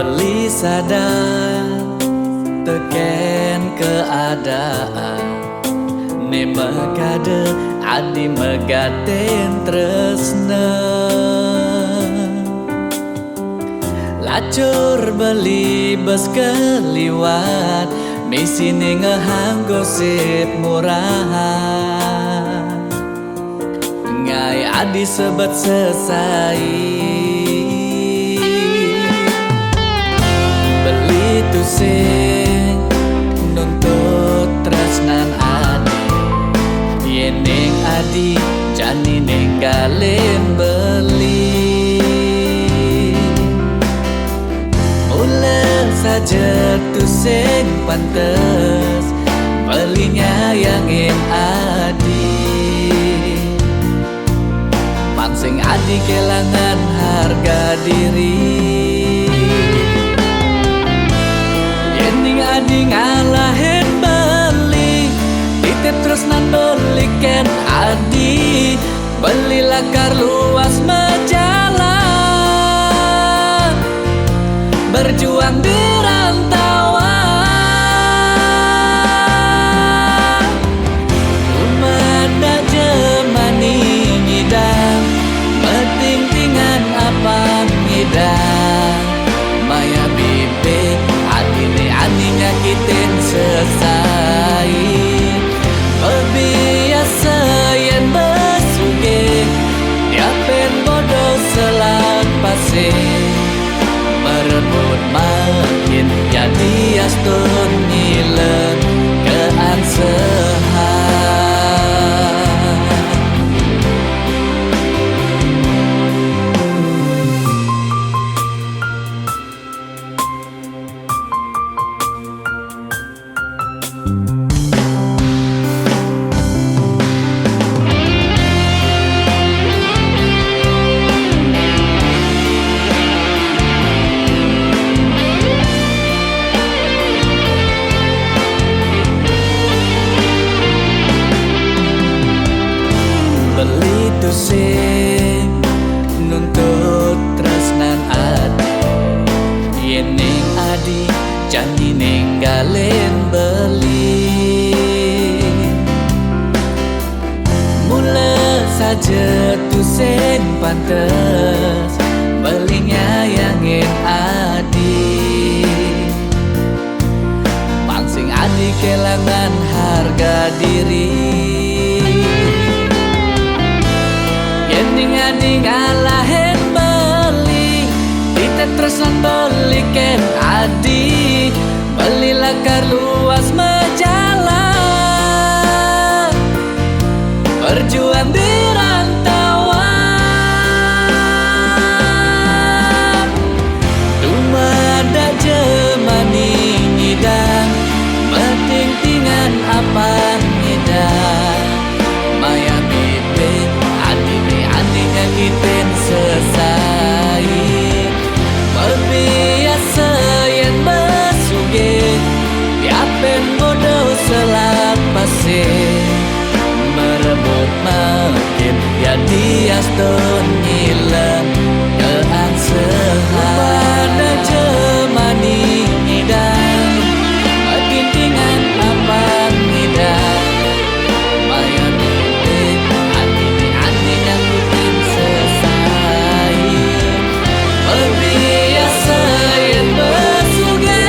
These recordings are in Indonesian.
beli sadar teken keadaan ne megade adi megaten tresna lacur beli bes keliwat misi ngehang gosip murahan ngai adi sebet sesai beli tu sing nuntut tresnan adi yeneng adi jani ninggalin beli ulang saja tu sing pantes belinya yang adi pansing adi kelangan harga diri yening adi ngalahin beli titip terus nan belikan adi beli lakar luas majalah berjuang di rantauan rumah jemani ngidang meting-tingan apa ngidang maya bibi hati ani nyakitin sesai biasa yang besuge diapen bodoh selang pasir merebut makin jadi astun ngilen keansehan sing nuntut tresnan adi yening adi janji ninggalin beli mula saja tu sing pantes belinya yang adi pansing adi kelangan harga diri adi ngalahin beli kita terusan belikan adi beli lakar luas majalah berjuang di rantauan dumada jemani ngidang meting-tingan apa ngidang maya bibi nyakitin sesai berbiasa yang besuge diapen bodoh selak pasir merebut makin jadi astun ngilang keansehan pada jemani ngidang meting-tingan apa ngidang maya bibi ani nyakitin sesai berbiasa yang besuge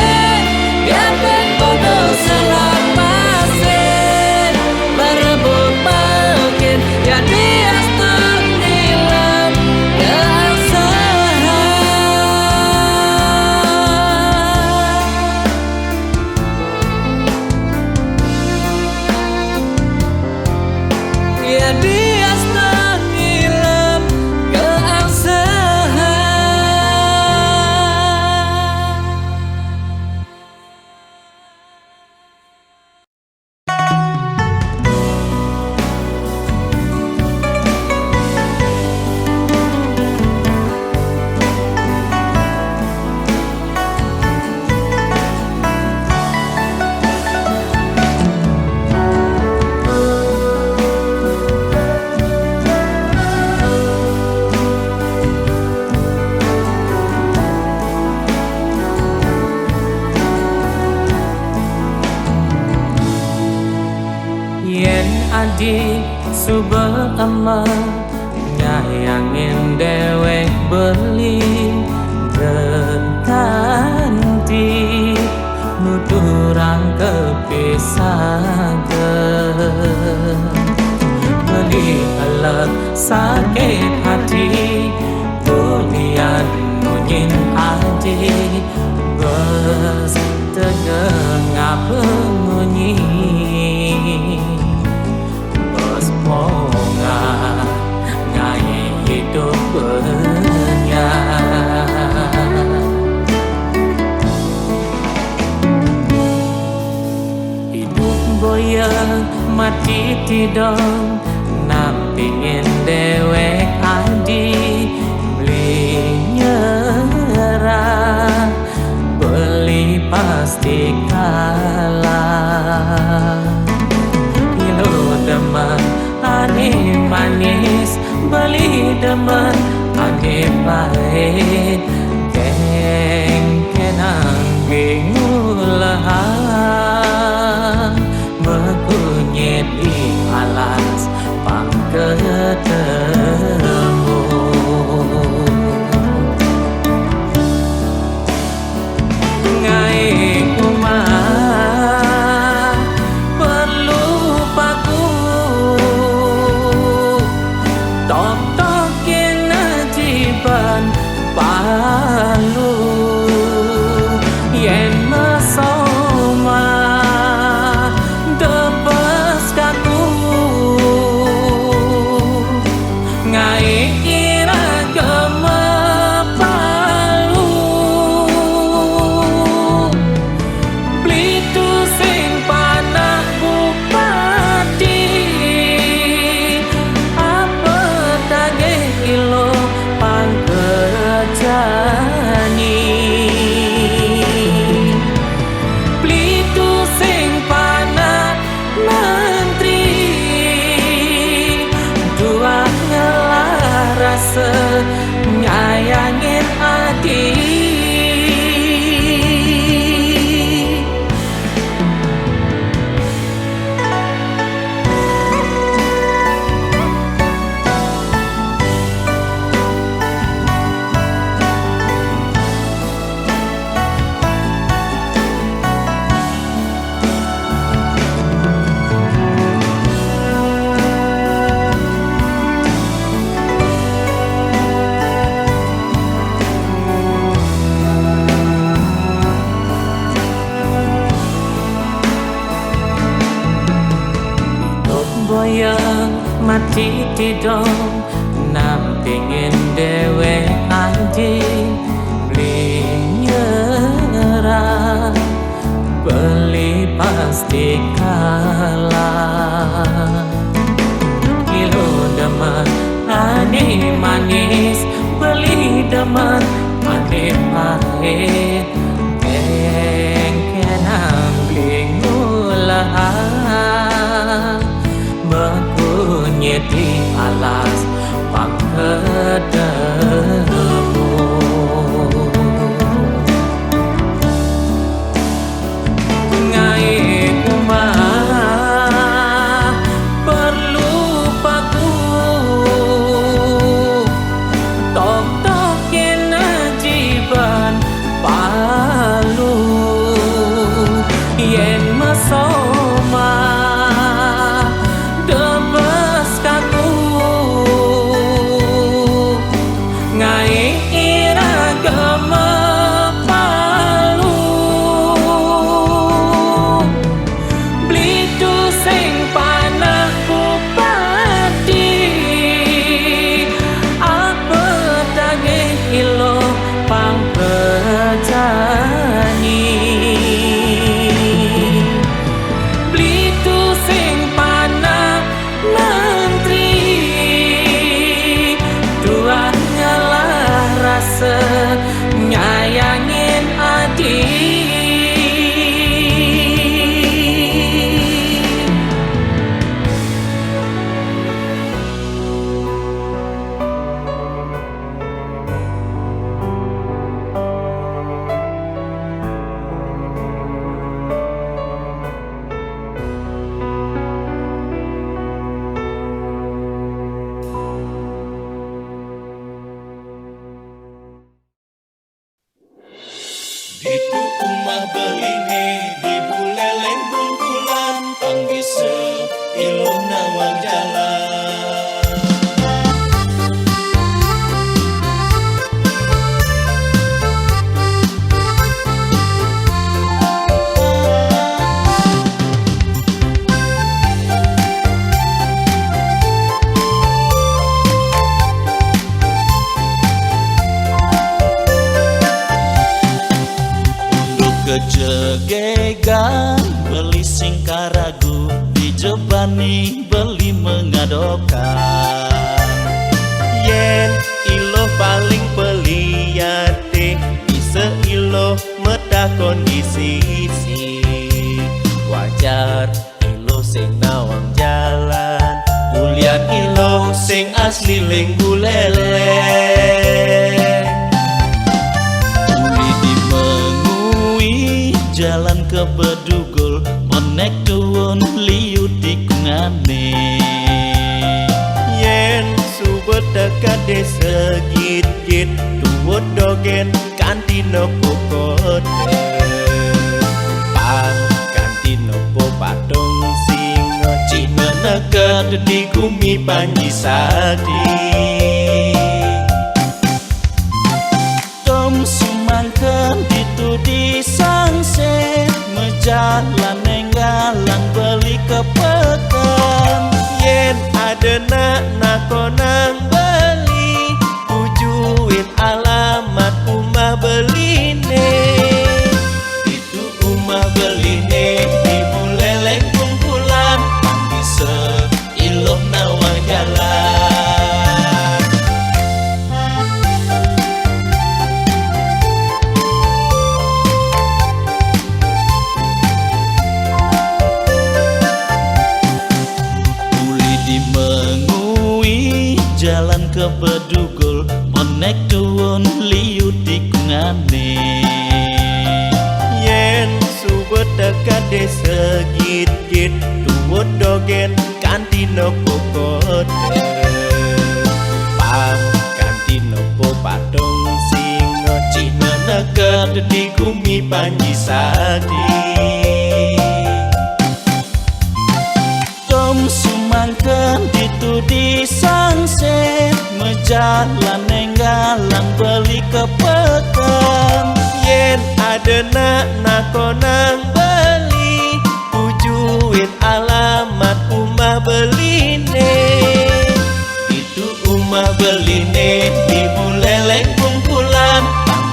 diapen bodoh selak pasir merebut makin jadi astun hilang yen adik suba emak nyayangin dewek beli ganti nuturang kepisah beli alat sakit hati bulian nunyin adik bes tengah pengunyi bes ponga ngai hidup benya hidup boyang mati tidong nampingin dewek adi beli nyerah beli pasti kalah ilo demen ane manis beli demen ane pahit keng kenang bingulahan berkunyit di alas pangketemu ngai kumah perlu paku tok-tokin najiban palu yen mesoma debes kaku ngai kira gemepalu blitu sing panah bupati apa tagih kilo pangkerjani blitu sing panah menteri dua rasa nyayangin adik boyang mati tidong nampingin dewek anjing beli nyerah beli pasti kalah kilo demen ane manis beli demen ane pahit keng kenang bingulahan berkunyit di alas pangketemu ngai kumah perlu paku tok-tokin najiban palu yen mesoma debes kaku dijebani beli mengadokan. Yen ilo paling peliate bisa ilo meta kondisi wajar ilo sing nawang jalan ulian ilo sing asli ling buleleng. Uli di mengui jalan ke Bedugul monek tuwun liu tikungane. Yen subet dekat desa git-git tuwut dogen kanti nopo kote pang kanti nopo patung singo cina nekat di kumi panji sadi. Tom sumangken ditu di sangset mejalan nenggalang beli ke pekan. Yen ada nak konang beli tujuin alamat umah beline. Itu umah beline di Buleleng kumpulan bisa iloh nawang jalan. Uli di mengui jalan ke Bedugul monek tuwun liu tikungane. Yen subet dekat desa git-git tuwut dogen kanti nopo kote pang kanti nopo patung singo cina nekat di kumi panji sadi. Tom sumangken ditu di sangset mejalan nenggalang beli ke pekan. Yen ada nak konang beli tujuin alamat umah beline. Itu umah beline di Buleleng kumpulan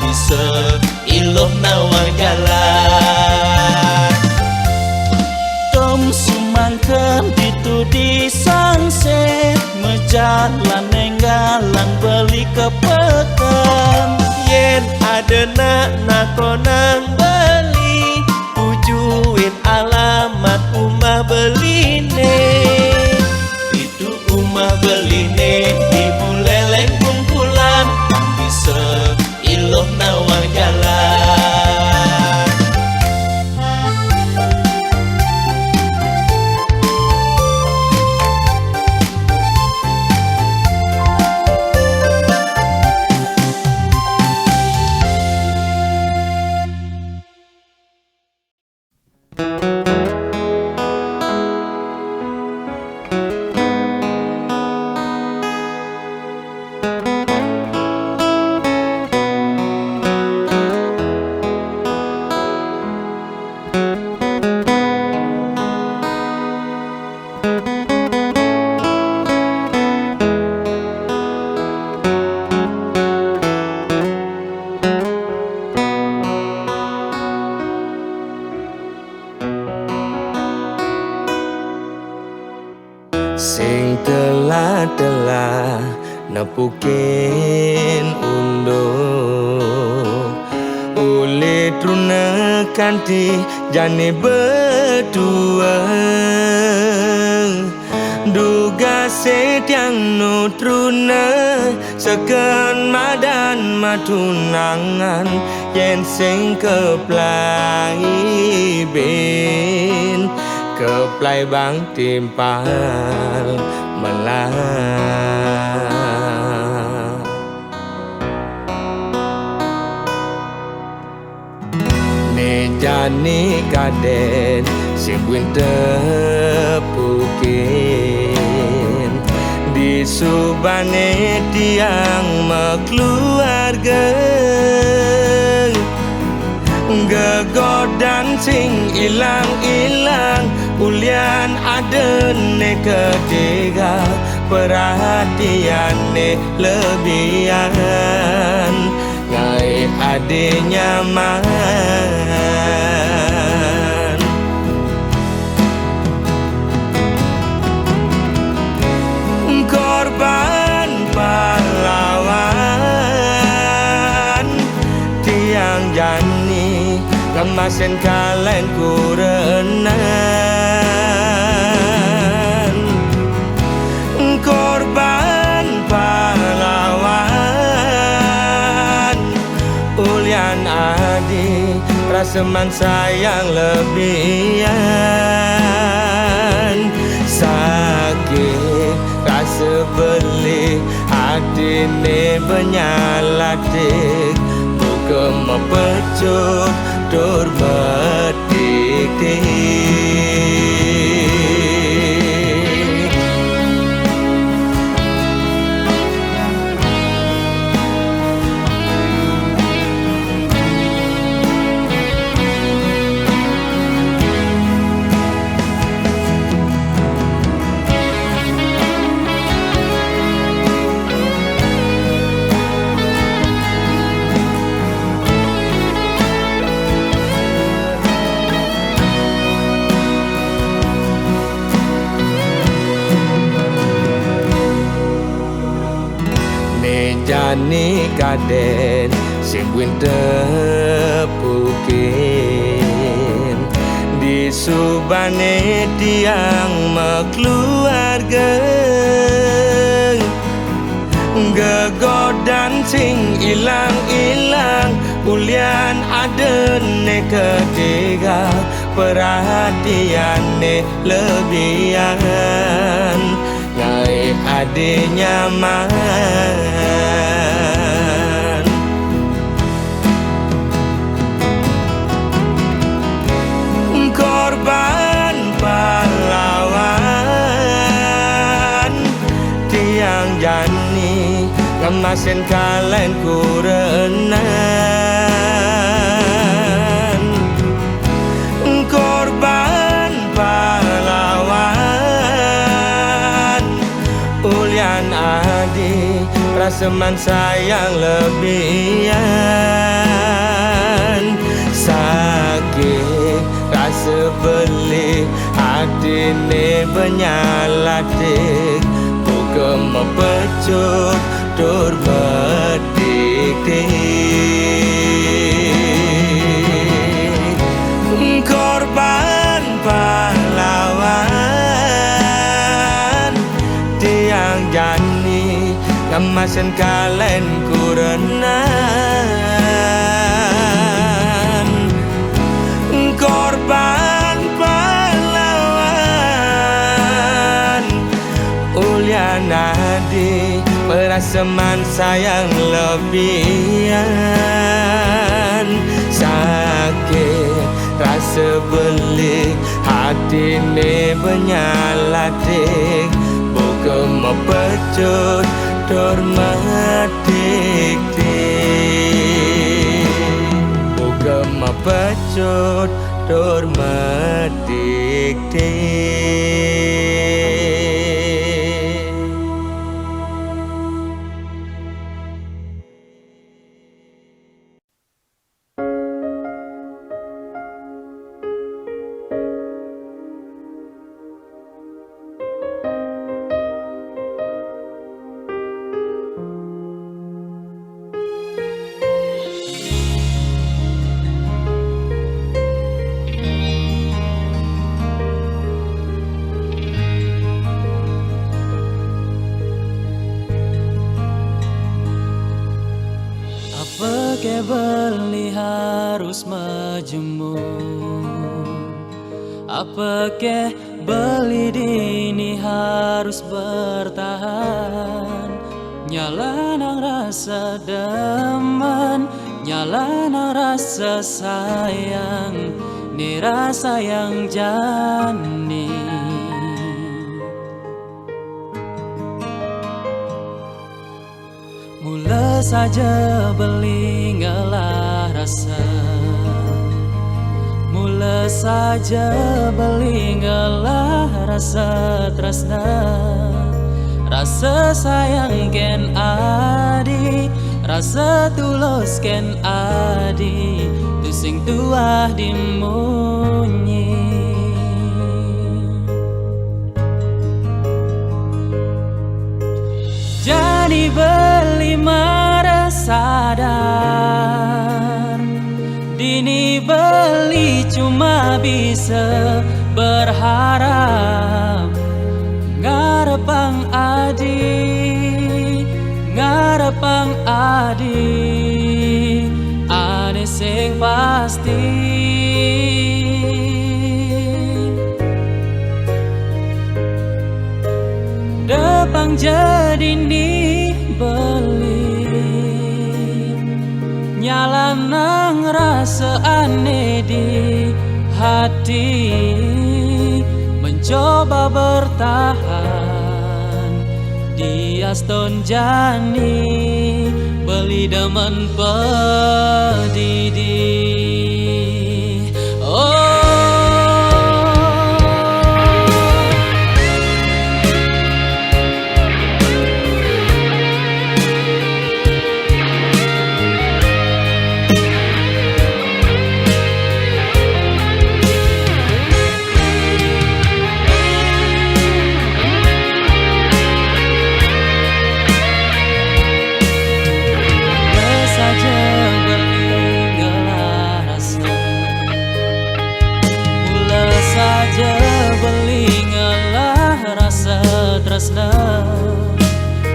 bisa iloh nawang jalan. Tom sumangken ditu di sangset mejalan nenggalang beli ke pekan. Yen ada nak konang beli tujuin alamat umah beline. Itu umah beline di Buleleng kumpulan bisa iloh nawang jalan. Sing telah nepukin unduh uli truna kanti jane berdua duga setiang nutruna seken madan matunangan yen sing keplai ben keplai bang timpal melah ne jani kaden sing winter pukin di subane tiang keluarga gegodan sing ilang-ilang ulian adene ketiga perhatian ne lebihan ngai ade nyaman ngemasin kalen kurenan korban pahlawan ulian adi raseman sayang lebihan sakit rasa beli hati ni benyalatik bukan mepecut dur berdik-dik. Jani kaden sing winter pukin di subane tiang makluarga gegodan sing ilang-ilang ulian adene ketiga perhatiane lebihan ngai ade nyaman korban pahlawan tiang jani ngemasin kalen kurenan korban pahlawan ulian adi raseman sayang lebihan sakit rasa beli hati ni benyalatik bukan mepecut dur berdik-dik. Korban pahlawan tiang jani ngemasin kalen kurenan korban pahlawan ulian adi perasaman sayang lebihan sakit rasa beli hati ni benyalatik bukan mepecut dur meddik-dik bukan mepecut dur meddik-dik. Pakai beli harus majemur, apa ke beli dini harus bertahan. Nyala nang rasa demen, nyala nang rasa sayang, ni rasa yang jani. Mula saja beli ngalah rasa, mula saja beli ngalah rasa tresna, rasa sayang ken adi, rasa tulus ken adi, tu sing tuah dimunyi. Jadi beli marah sadar, dini beli cuma bisa berharap ngarepang adi ane sing pasti. Depang jadi nih beli nyala nang rasa aneh di hati, mencoba bertahan di aston jani beli demen pedidi.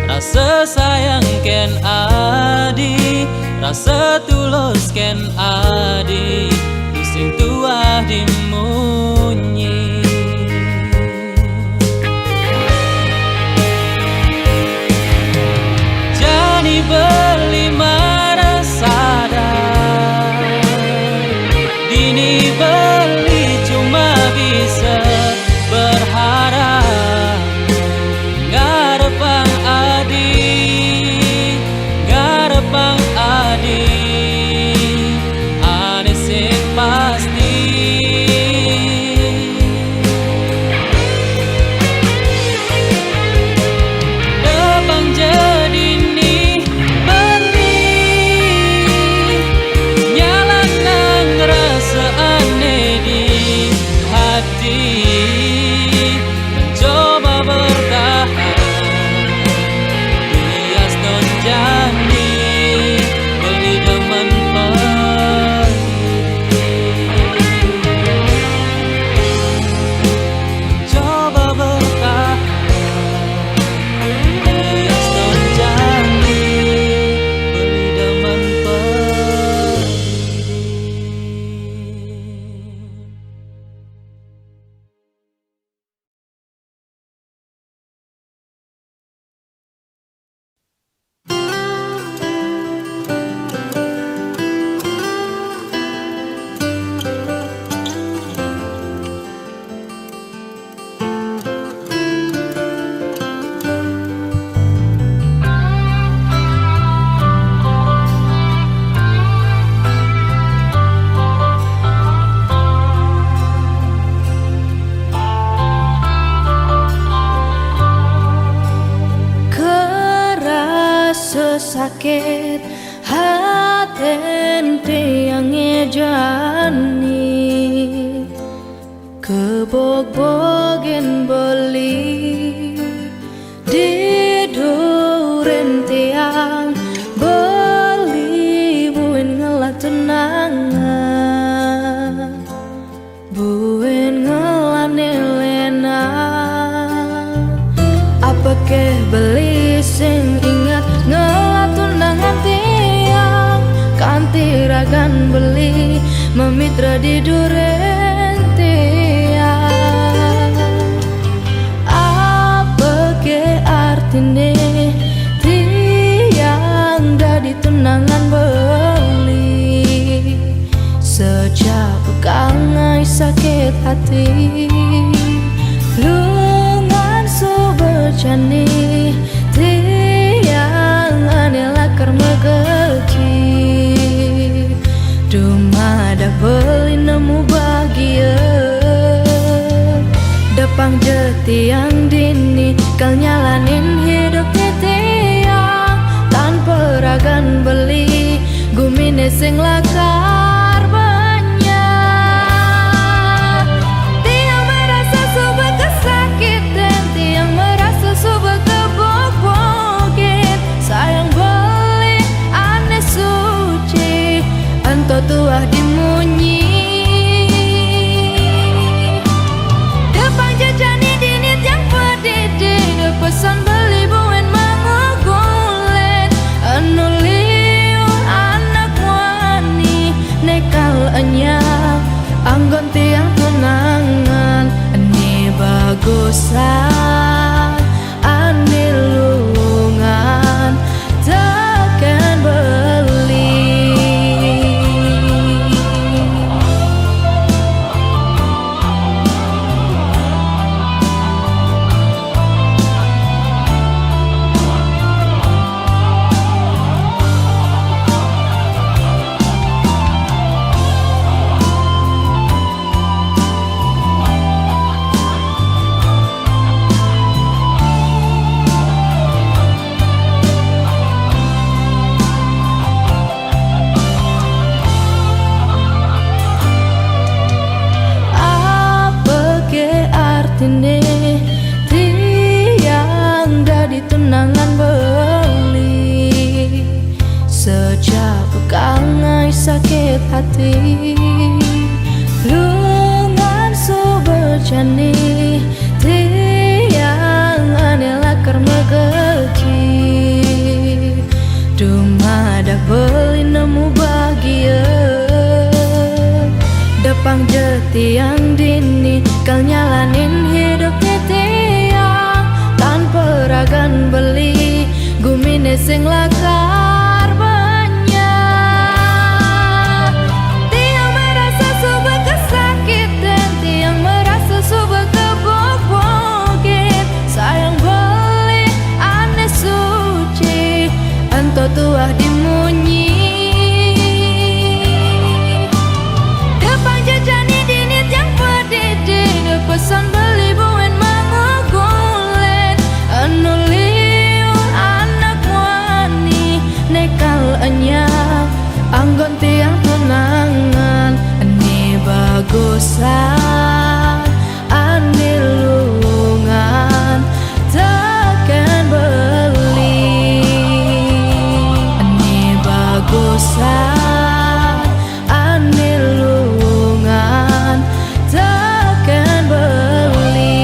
Rasa sayang ken adi, rasa tulus ken adi, sing tua dimunyi. Jani beli marah sadar, dini beli cuma bisa berharap ngarepang adi ane sing pasti. Depang jadi nih beli nyala nang rasa aneh di hati, mencoba bertahan di aston jani beli demen pedidi. Coba bertahan di aston jani beli demen pedidi. Kerasa sakit haten tiang ngejani, kebog-bogen beli di duren tiang beli buin ngelah tenangan, buin ngelah nelena. Apa ke beli sing ingat ngelatunangan tiang, kanti ragan beli memitra di duren tiang. Apa ke artine tiang dadi tunangan beli, sejak pekangai sakit hati jani tiang anela karma geci, dumada beli nemu bahagia. Depang jetiang dini kal nyalanin hidup tiang, tanpa ragan beli gumine sing lakar banyak. Tiang merasa subah kesakitan, tiang merasa subah kebog-bogin, sayang beli aneh suci anto tuah dimunyi. tiang dini kal nyalanin hidupnya tiang tanpa ragan beli gumine sing lakar banyak. Tiang merasa suba kesakitan, tiang merasa suba kebobokin. Sayang beli aneh suci ento tuah dimunyi. Pesan beli buen mangugulen anu liur anak wani nekal enyak anggon tiang tunangan ini bagusan ani lungan tekan beli ini bagusan ani lungan tekan beli.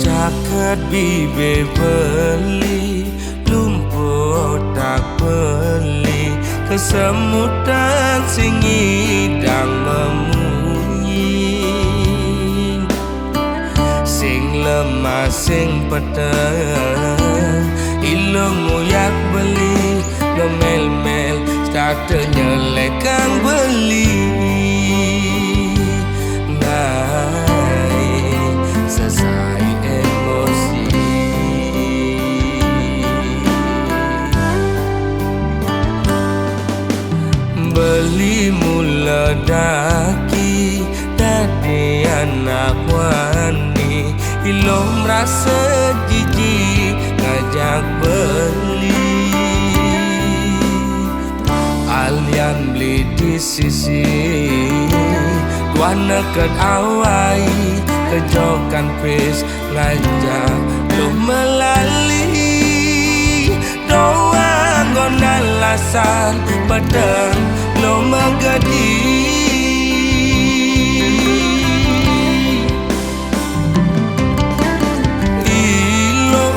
Caket bibe beli lumpuh tak beli kesemutan sing ngidang memunyi sing lemah sing peteng ilmu yak beli ngemel-mel kata nyelekang beli naik selesai emosi beli mula daki dadi anak wani ilo merasa jijik ngajak beli alian beli di sisi wana ket awai kejokan pis ngajak lo melali doang ngon alasan pedang lo megadi ilo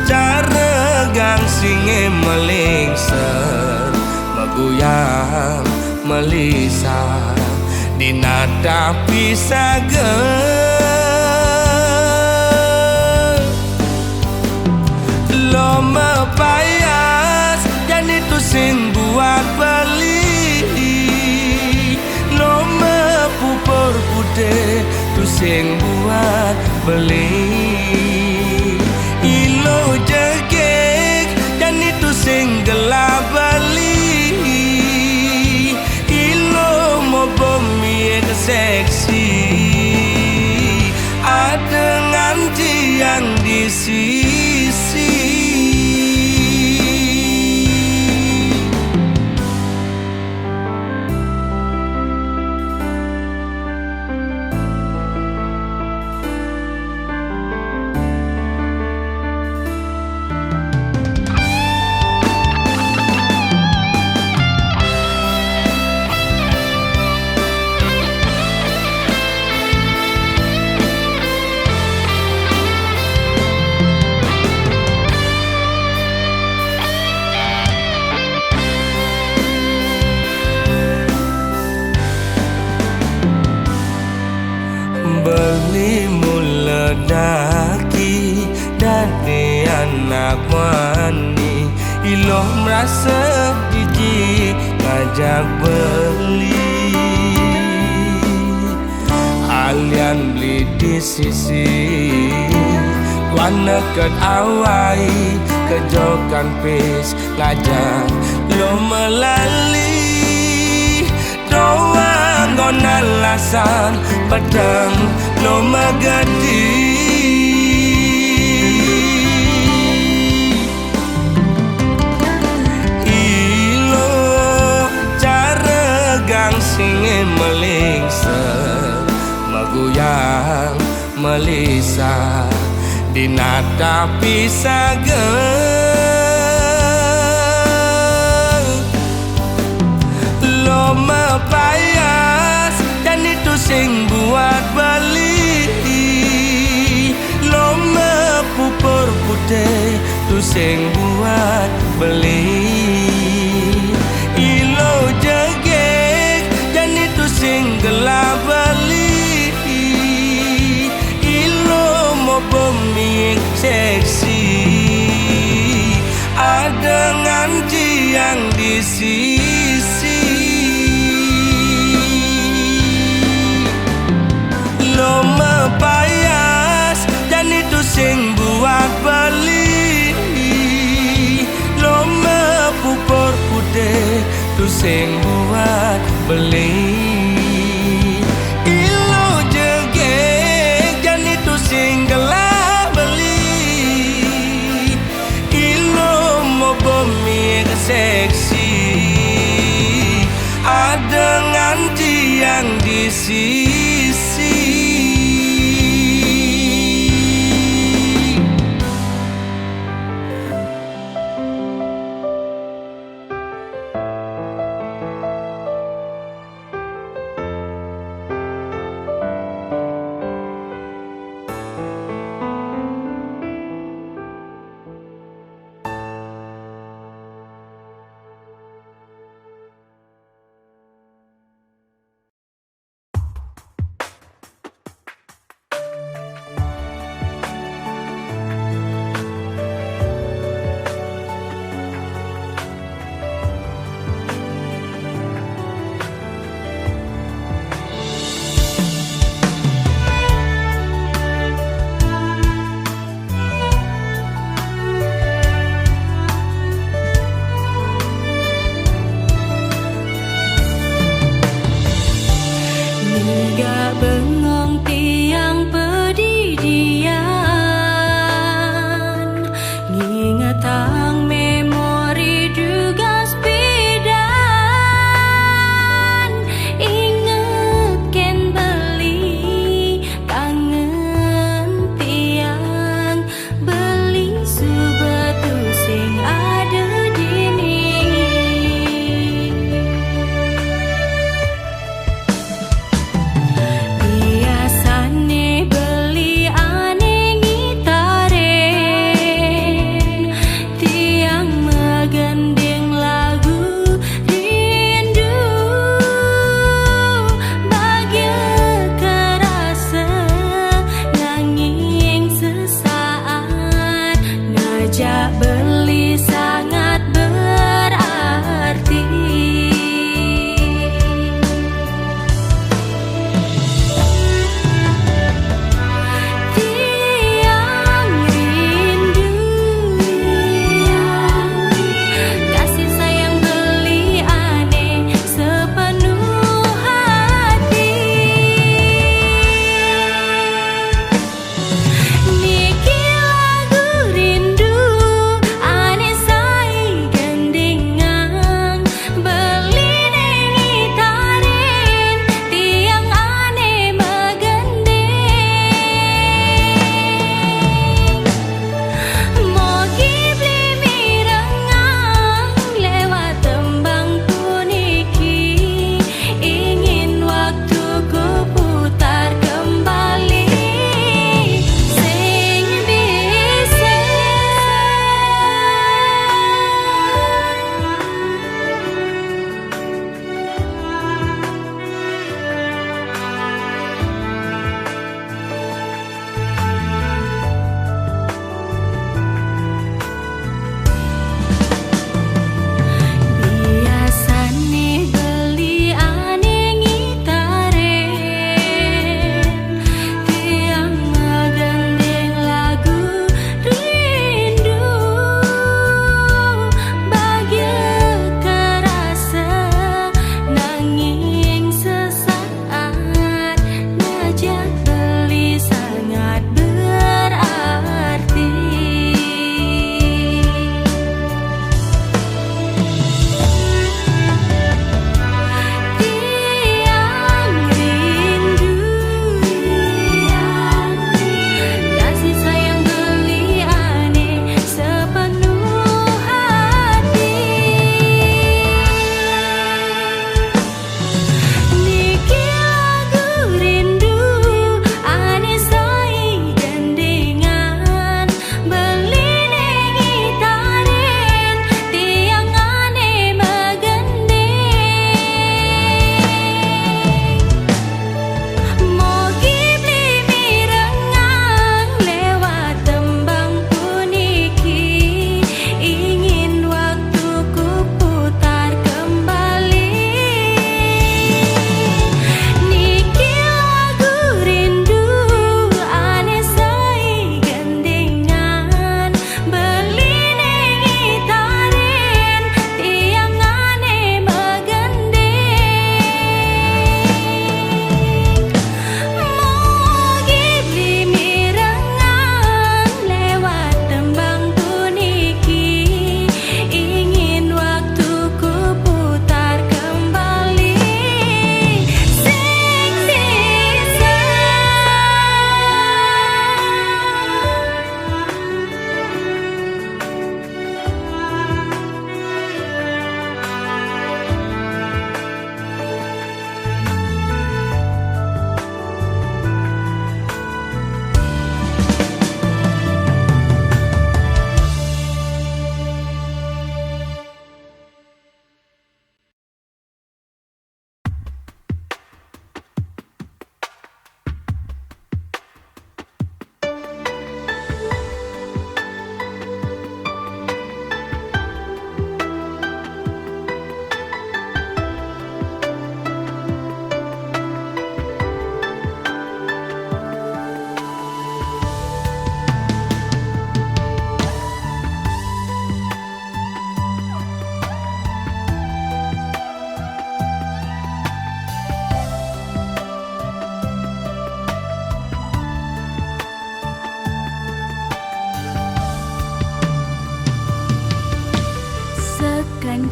cara gang singe melingser meguyang melisa dinada pisaga lo mepayas dan itu sing buat beli lo mepupur putih tu sing buat beli ilo jegek dan itu sing gelap beli ilo mau bumi seksi ada nganti yang di sisi beli mula daki dadi anak wani ilo merasa jijik ngajak beli alian beli di sisi wana ket awai kejokan pis ngajak lo melali doang ngon alasan pedang lo megadi singe melingser Meguyang melisa Dinata pisageng Lo mepayas dan itu sing buat beli Lo mepupur putih tu sing buat beli Ilo jegek dan itu sing gelap beli Ilo mau pemik seksi Ada nganci yang di sisi Lo mepayas dan itu sing buat beli Lo mepupur putih tu sing buat beli Ilo jegek dan itu sing gelap beli Ilo mau pemik seksi Ada nganci yang di sisi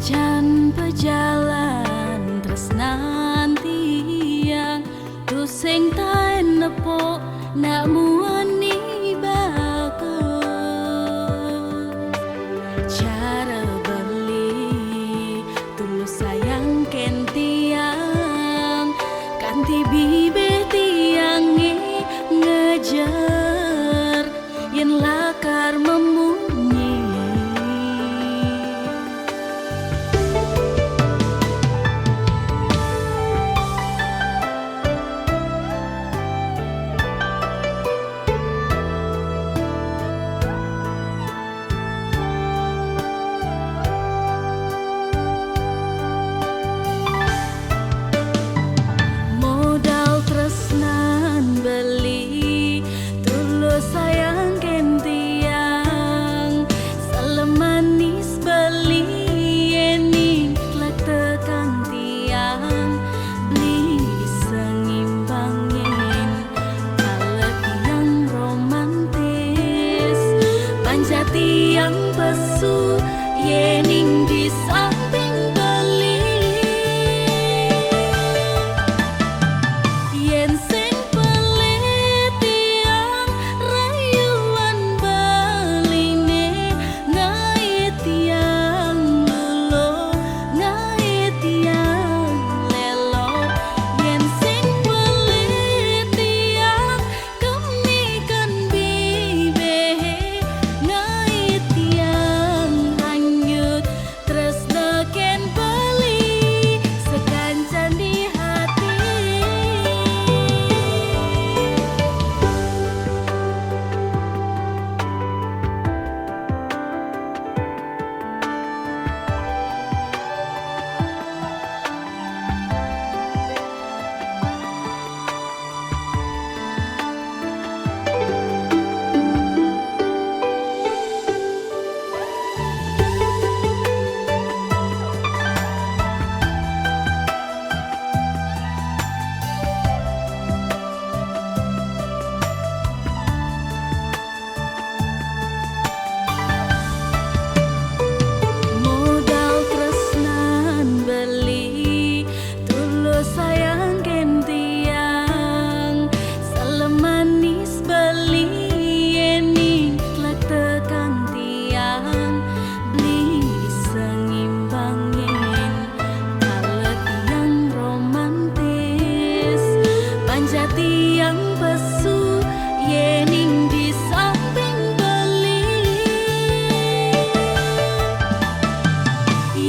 Can pejalan tresnan tiang tu sing taen nepo nak muani bagus. Cara beli tulus sayang ken tiang kanti bibe tiang ngejar yen lakar memunyi. Modal tresnan beli tulus sayang ken tiang salemanis beli eni klak tekan tiang beli sengimbangin kalau tiang romantis panja tiang pesu yening di samping beli. Yen sing pelit tiang rayuan baline ngai tiang lulo ngai tiang lelo. Yen sing pelit tiang kemikan bibe ngai tiang hanyut tresna ken beli sekancan di hati. Modal tresnan beli tulus sayang ken tiang salemanis beli eni klak tekan tiang beli sengimbangin kalau tiang romantis panja tiang pesu yening di samping beli.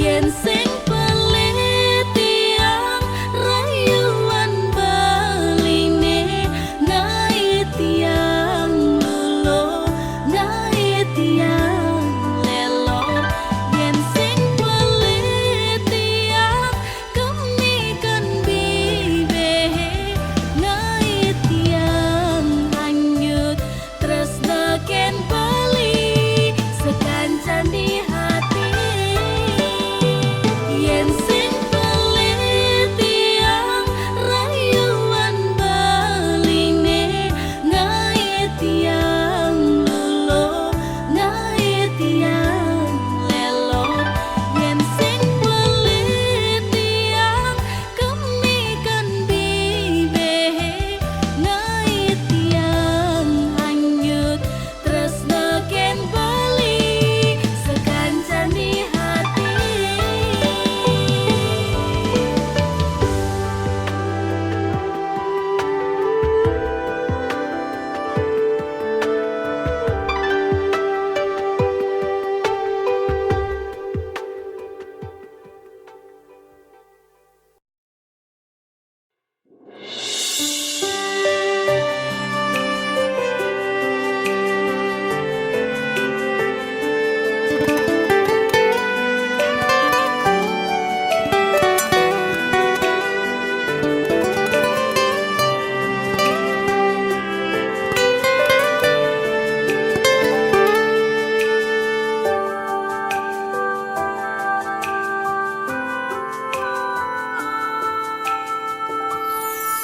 Yen sing pelit tiang rayuan baline ngai tiang lulo ngai tiang lelo. Yen sing pelit tiang kemikan bibe ngai tiang hanyut tresna ken beli sekancan di hati. Yen sing pelit tiang rayuan baline ngai tiang lulo ngai tiang lelo. Yen sing pelit tiang kemikan bibe ngai tiang hanyut tresna ken beli sekancan di hati.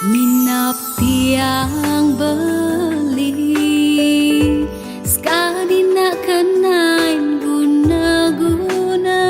Minap tiang beli sekali nak kenain guna-guna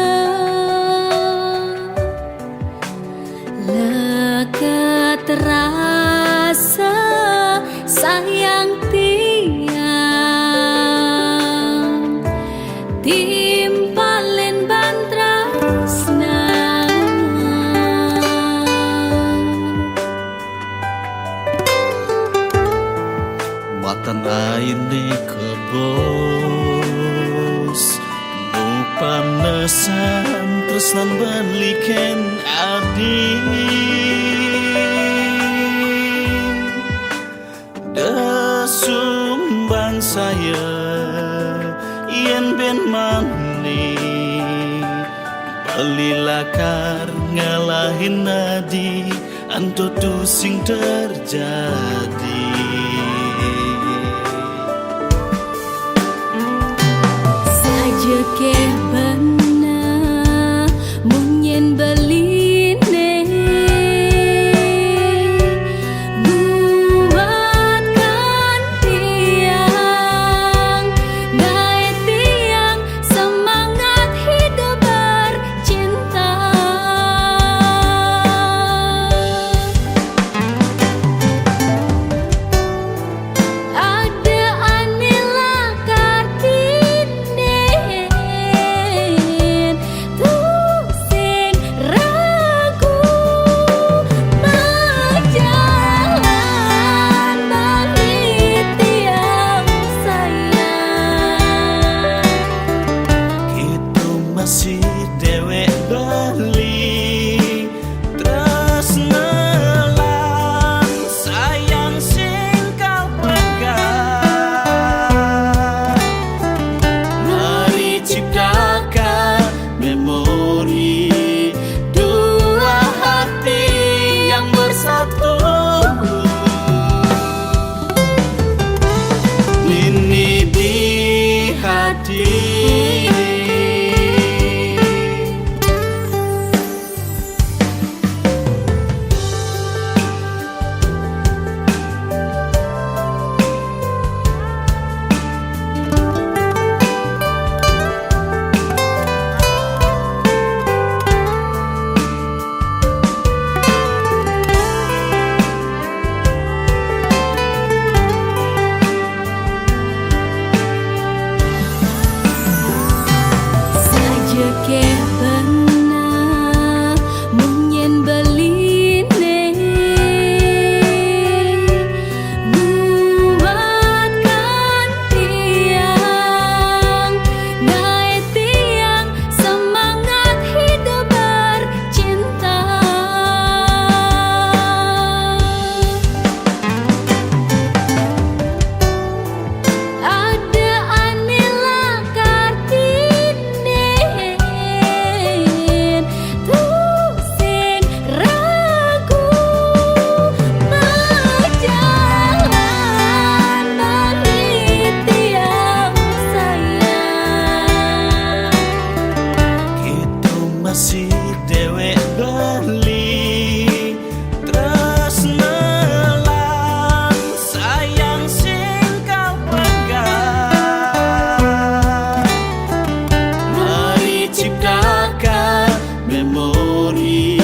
ken adi desumban saya yen ben mani belilakar ngalahin nadi anto tu sing terjadi. Saja ke benar munyen beline buatkan tiang gae tiang semangat hidup bercinta. Ada anilah kartinen tuh sing ragu berjalan bagi tiang sayang. Itu masih dewek beli tresnelan sayang sing kau pegang. Mari ciptakan memori dua hati yang bersatu. Ini di hati. Saja ke benar munyen beline buatkan tiang gae tiang semangat hidup bercinta. Ada anilah kartinen tuh sing ragu berjalan bagi tiang sayang. Itu masih dewek beli tresnelan sayang sing kau pegang. Mari ciptakan memori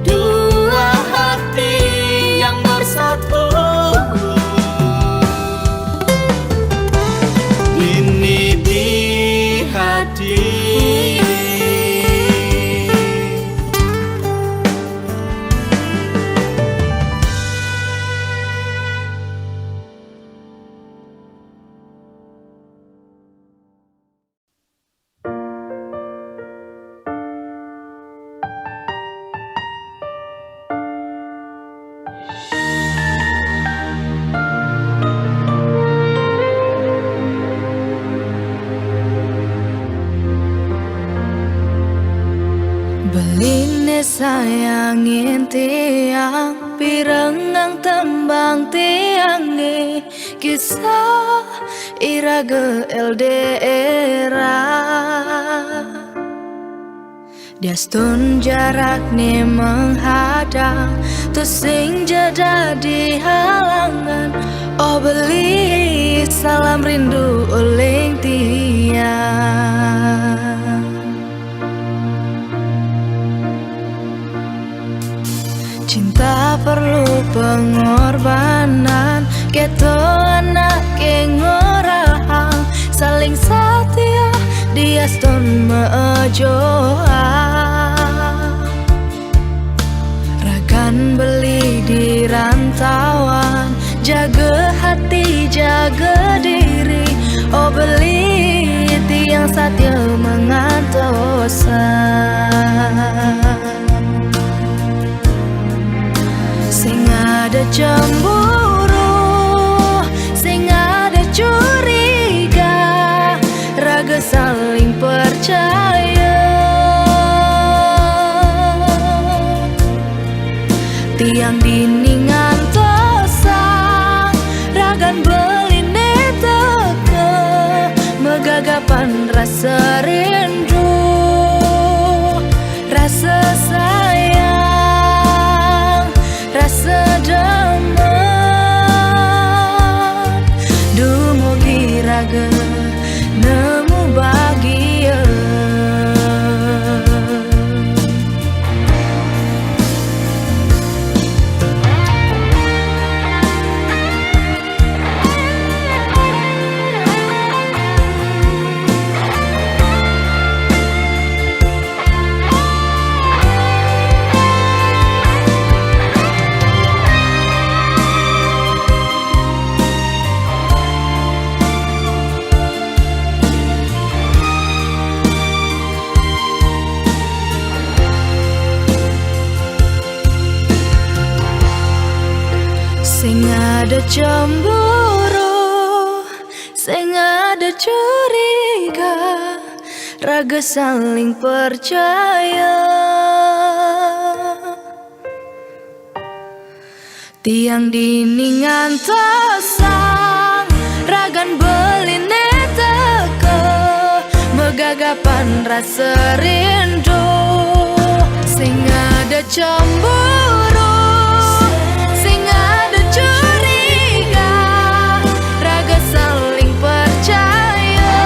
dua hati yang bersatu. Ini di hati. Beline sayangin tiang pirengang tembang tiange kisah iraga LDR. Diastun jarak nih menghadang tuh sing jadi halangan. Oh beli salam rindu uling tiang. Cinta perlu pengorbanan, keto anak ngorahang saling setia diastun mejoa. Ragan beli di rantauan, jaga hati jaga diri. Oh beli tiang satya mengantosan. cemburu, sing ada curiga, raga saling percaya. Tiang diningan tosang, ragan beline teke, megagapan rasa rindu, rasa sayang, rasa damai. Dumugi raga nemu bahagia. Sing ada cemburu, sing ada curiga, raga saling percaya. Tiang diningan tosang, ragan beline teke, megagapan rasa rindu. Sing ada cemburu, sing ada curiga, raga saling percaya.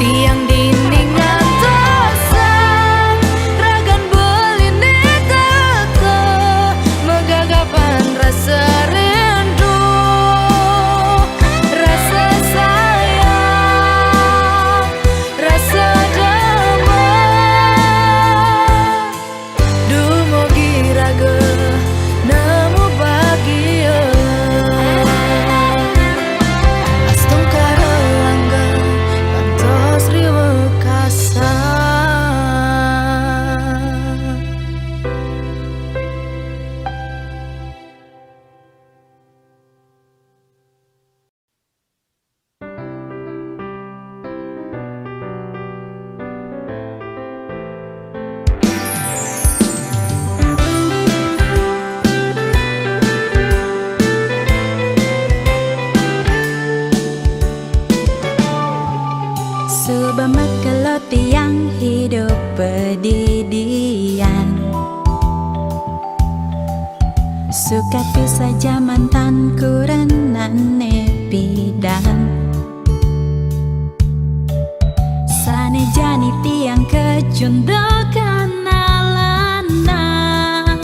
Tiang diningan tosang, ragan beline teke, megagapan rasa rindu, rasa sayang, rasa damai. Dumugi raga nemu bahagia. Astong karelangga kantos riwa kasar. Subama kalau tiang hidup bedidian, suka pisah zaman tan kurenane bidan. Sane jani tiang kecundokan alanang,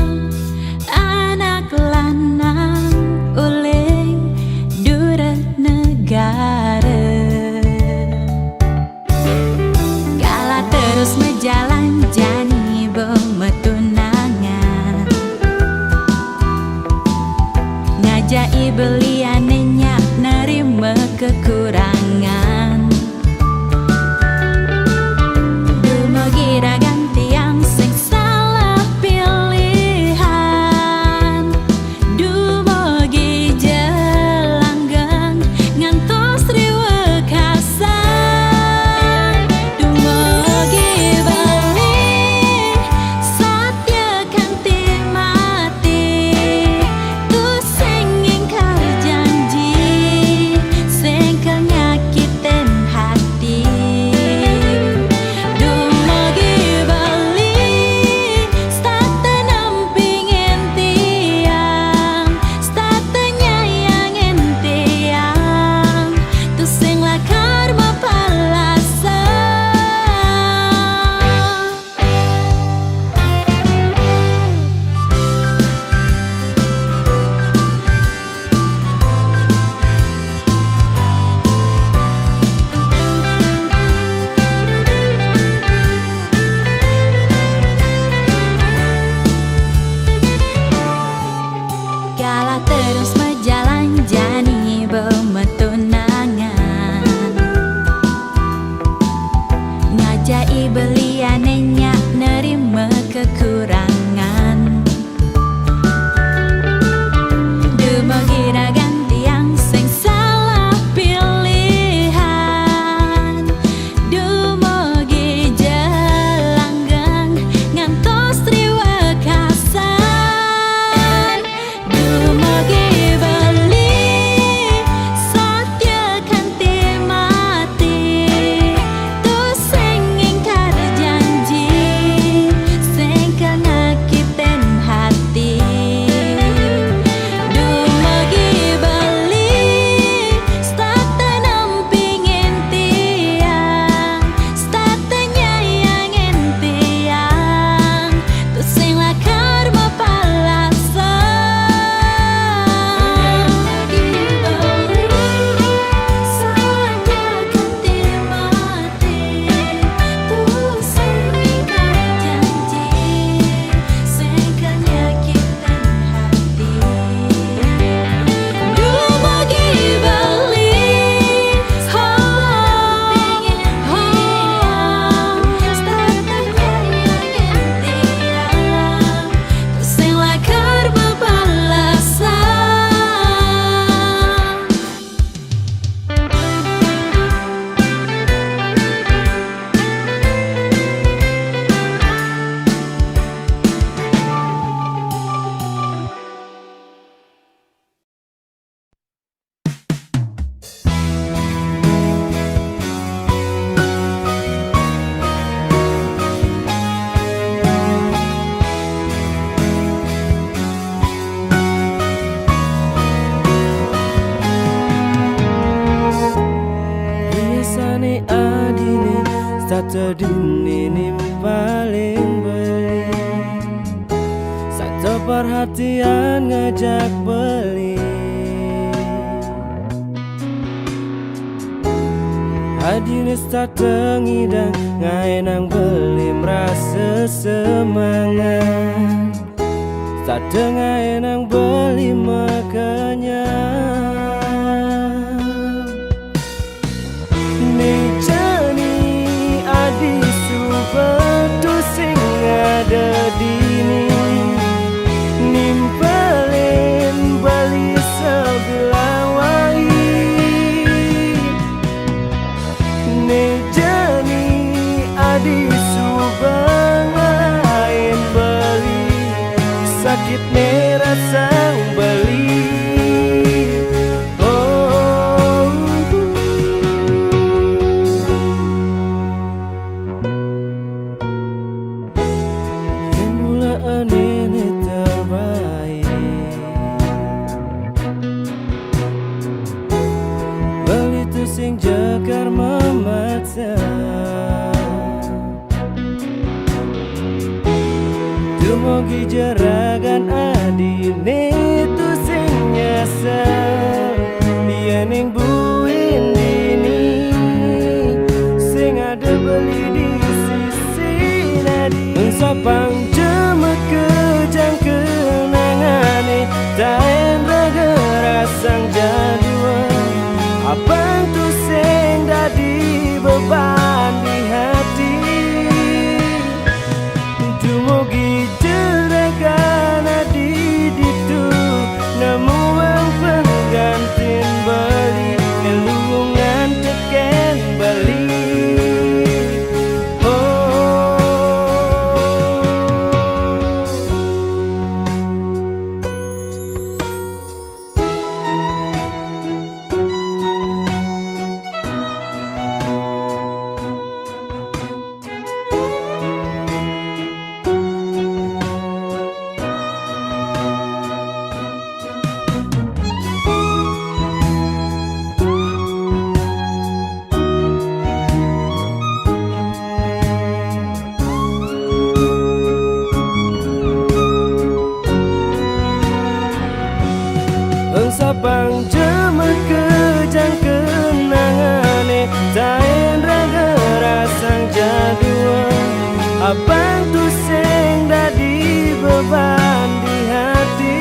anak lanang uling duret negara. Kala terus mejalan jani bemetunangan, ngajai beliane nyak nerima kekurangan. Dumugi ragan tiang sing salah pilihan, dumugi jelanggang ngantos riwa kasar. Dumugi bali satya kanti mati, tu sing ingkar janji, sing kenyakitin hati. Dumugi bali stata nampingin tiang, stata nyayangin tiang, tu sing lakar mapalasa. Kala terus mejalan jani bemetunangan, ngajai beliane nyak nerima kekurangan. kata dini nimpalin beli, satu perhatian ngajak beli. Adinis tak tengidang ngaenang beli merasa semangat, tak ngaenang beli makanya. Betu sing ada dini nimpelin bali sebelah wangi, ne jani adi subangain bali sakit ne rasang bali. Sing jakar memaksa, dumogi jaragan adine tu sing nyasar, dia ning buin dini sing ada beli di sisi nadi. Sapang jemek kejang kenangane taen raga rasang jadua, abang tu sing dadi beban di hati. Dumugi jeragan adi ditu nemu ang penggantin beli, elungan teken beli. Sapang jemek kejang kenangane taen raga rasang jadua, abang tu sing dadi beban di hati.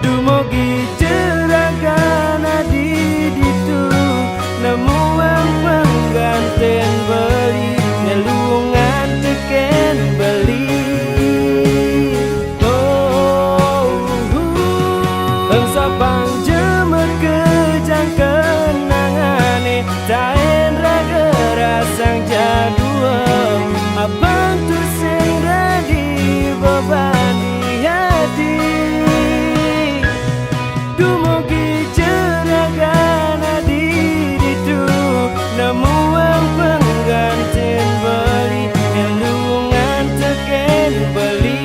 Dumugi jeragan adi ditu nemu ang pengganten beli, nyelungan teken beli. Sapang jemek kejang kenangane taen raga rasang jadua, abang tu sing dadi beban di hati. Dumugi jeragan adi ditu nemu ang penggantin beli, elungan teken beli.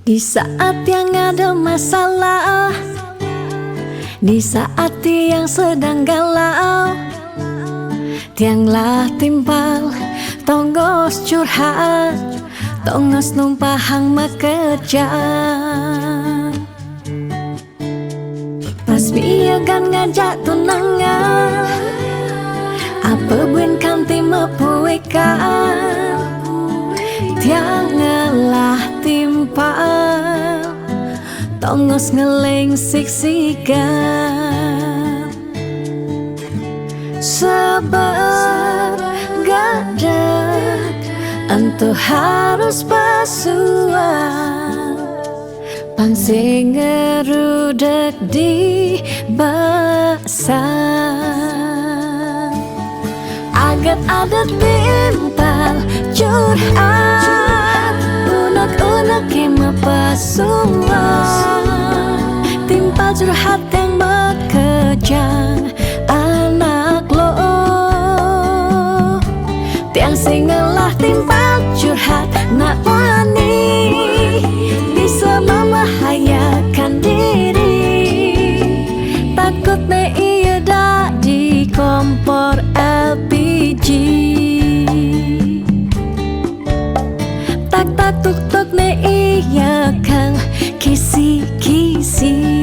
Di saat yang ada masalah, di saat yang sedang galau, tianglah timpal, tonggos curhat, tonggos numpahang makejang. Pas biagan ngajak tunangan, apa buin kanti mepuikan, tiangalah timpal, tongos ngeleng siksikan. Sabar gadat, entu harus pasuan, pansing ngerudek di basan. Agat ada timpal curhat, unek-unek kema pasuan, timpal curhat yang bekejang anak lo. Tiang singelah timpal curhat nak wani, bisa membahayakan diri. Takut ne iya dak di kompor LPG. Tak tak tuk tuk ne iya kang kisi-kisi.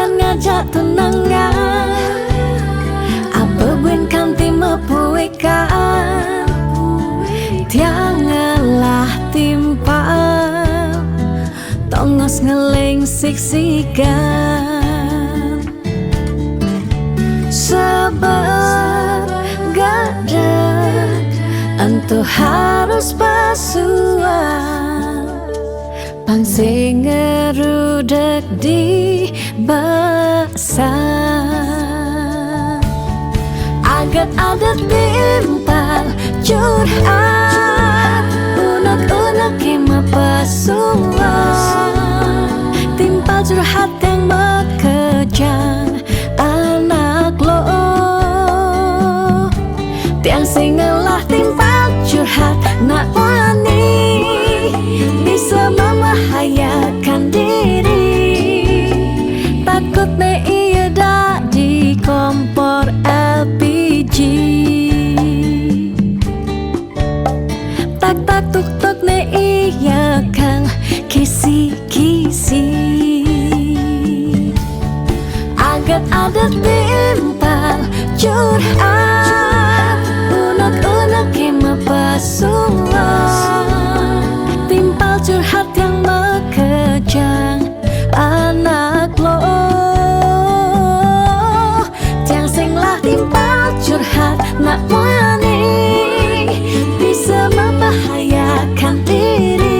Ngajak tenangan, apa buen kanti mepuikan, tiangalah timpal, tongos ngeling siksikan. Sabar gadang, entu harus pasuan, pangsing ngerudek di basah. Agat ada timpal curhat, unek-unek kema pasuan, timpal curhat yang bekejang anak lo. Tiang singelah timpal curhat nak wani, bisa membahayakan diri. Takut ne iya dak di kompor LPG. Tak tak tuk tuk ne iya kang kisi-kisi. Agat ada timpal curhat, unek-unek kema pasuan, timpal curhat yang bekejang anak lo. Tiang singlah timpal curhat nak wani, bisa membahayakan diri.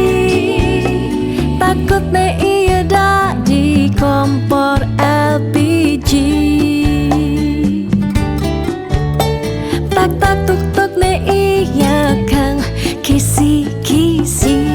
Takut ne iya dak di kompor LPG. Tak tak tuk tuk ne iya kang kisi-kisi.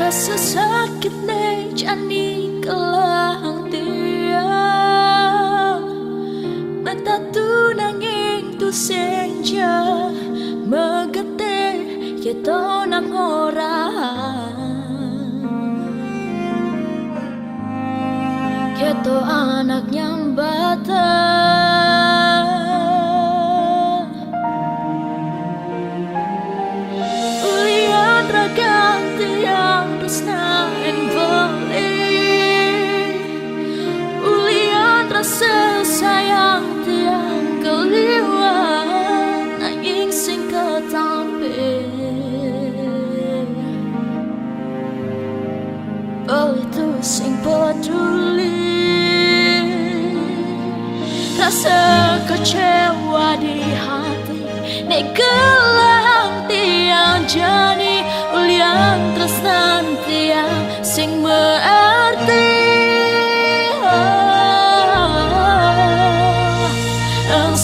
Rasa sakit ne jani kelang tiang, mata tu nanging tu senja megeter ya tonang orang. Keto anak yang batang, ulian raganti yang tresna en boleh, ulian rasa sayang tiang keliwat nanging sing ketampe. Oh itu sing peduli, rasa kecewa di hati, nek gelang tiang jani ulian tresnan tiang sing berarti.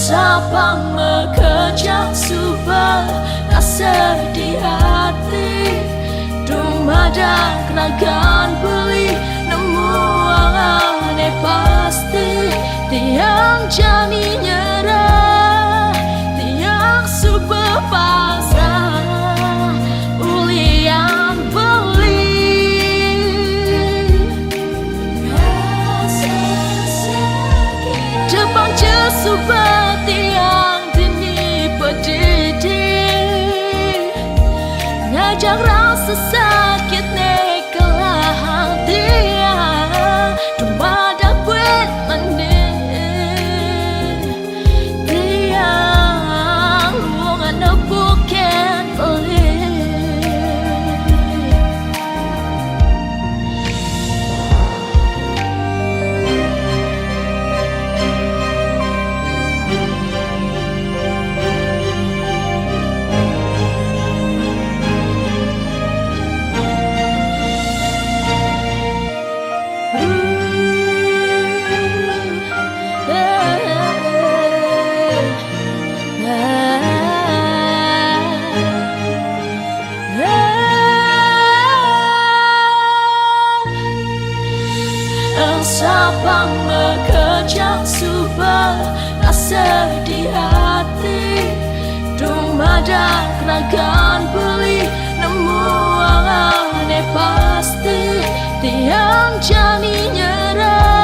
Sapang mekejang subah rasa di hati, dumadang keragan beli nemu angane pasti. seperti yang dini pedidi ngajak rasa sakit nekalah hati cuma dapat menit tiang lungan bukan pelit Sabang mengejar subah rasa di hati Dumadak ragan beli nemu angan pasti tiang jani nyerah